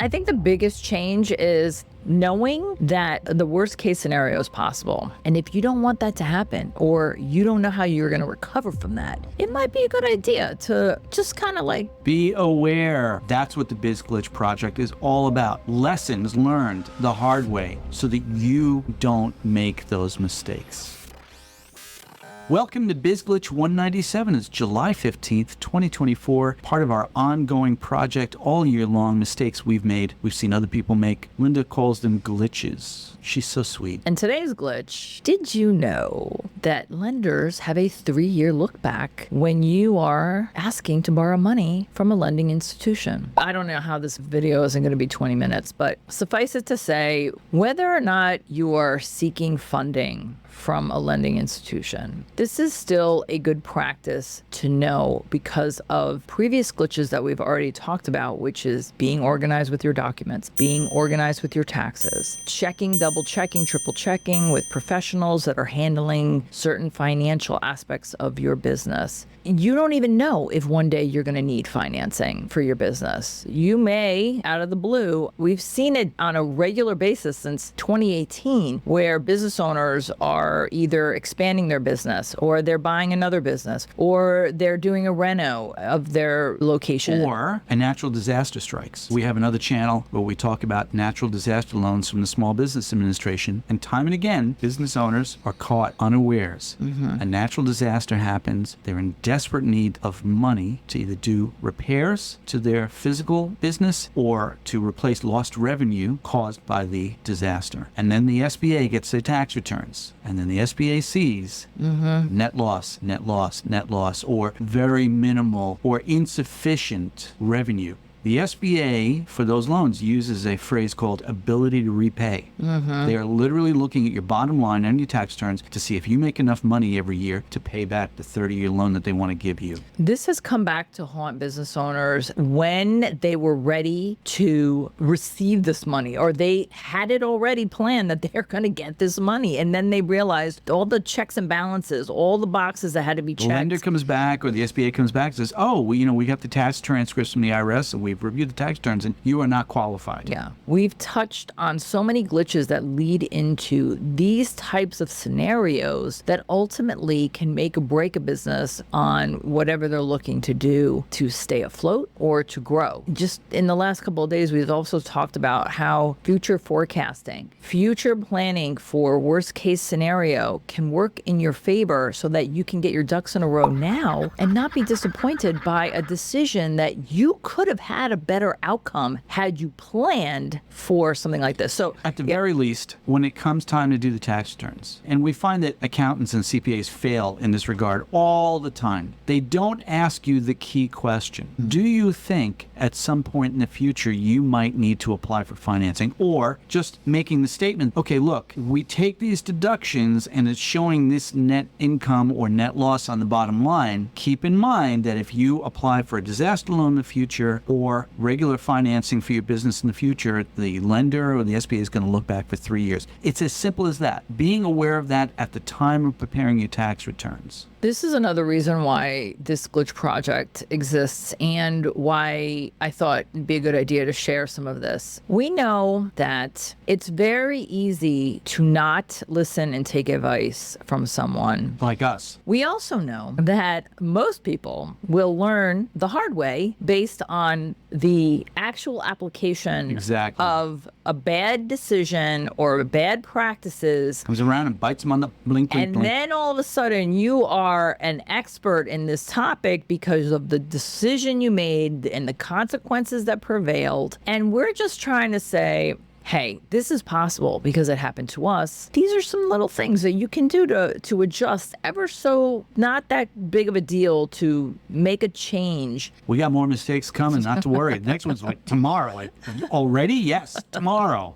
I think the biggest change is knowing that the worst case scenario is possible. And if you don't want that to happen, or you don't know how you're going to recover from that, it might be a good idea to just kind of like be aware. That's what the Biz Glitch Project is all about. Lessons learned the hard way so that you don't make those mistakes. Welcome to Biz Glitch 197. It's July 15th, 2024, part of our ongoing project all year long. Mistakes we've made, we've seen other people make. Linda calls them glitches. She's so sweet. And today's glitch, did you know that lenders have a 3-year look back when you are asking to borrow money from a lending institution? I don't know how this video isn't going to be 20 minutes, but suffice it to say, whether or not you are seeking funding from a lending institution, this is still a good practice to know because of previous glitches that we've already talked about, which is being organized with your documents, being organized with your taxes, checking, double checking, triple checking with professionals that are handling certain financial aspects of your business. You don't even know if one day you're going to need financing for your business. You may, out of the blue, we've seen it on a regular basis since 2018, where business owners are either expanding their business, or they're buying another business, or they're doing a reno of their location. Or a natural disaster strikes. We have another channel where we talk about natural disaster loans from the Small Business Administration, and time and again, business owners are caught unawares. A natural disaster happens. They're in desperate need of money to either do repairs to their physical business or to replace lost revenue caused by the disaster. And then the SBA gets their tax returns, and then the SBA sees net loss, net loss, net loss, or very minimal or insufficient revenue. The SBA, for those loans, uses a phrase called ability to repay. They are literally looking at your bottom line and your tax returns to see if you make enough money every year to pay back the 30-year loan that they want to give you. This has come back to haunt business owners when they were ready to receive this money, or they had it already planned that they're going to get this money. And then they realized all the checks and balances, all the boxes that had to be checked. The lender comes back, or the SBA comes back and says, oh, well, we got the tax transcripts from the IRS, and we've reviewed the tax returns, and you are not qualified. Yeah. We've touched on so many glitches that lead into these types of scenarios that ultimately can make or break a business on whatever they're looking to do to stay afloat or to grow. Just in the last couple of days, we've also talked about how future forecasting, future planning for worst case scenario can work in your favor so that you can get your ducks in a row now and not be disappointed by a decision that you could have had a better outcome had you planned for something like this. So at the very least, when it comes time to do the tax returns, and we find that accountants and CPAs fail in this regard all the time, they don't ask you the key question. Do you think at some point in the future you might need to apply for financing? Or just making the statement, okay, look, we take these deductions and it's showing this net income or net loss on the bottom line. Keep in mind that if you apply for a disaster loan in the future or regular financing for your business in the future, the lender or the SBA is going to look back for 3 years. It's as simple as that. Being aware of that at the time of preparing your tax returns. This is another reason why this glitch project exists and why I thought it'd be a good idea to share some of this. We know that it's very easy to not listen and take advice from someone like us. We also know that most people will learn the hard way based on the actual application of a bad decision or bad practices. Comes around and bites them on the blink. And then all of a sudden you are an expert in this topic because of the decision you made and the consequences that prevailed. And we're just trying to say, hey, this is possible because it happened to us. These are some little things that you can do to adjust ever so not that big of a deal to make a change. We got more mistakes coming, not to worry. The next one's like tomorrow. Like, already? Yes, tomorrow.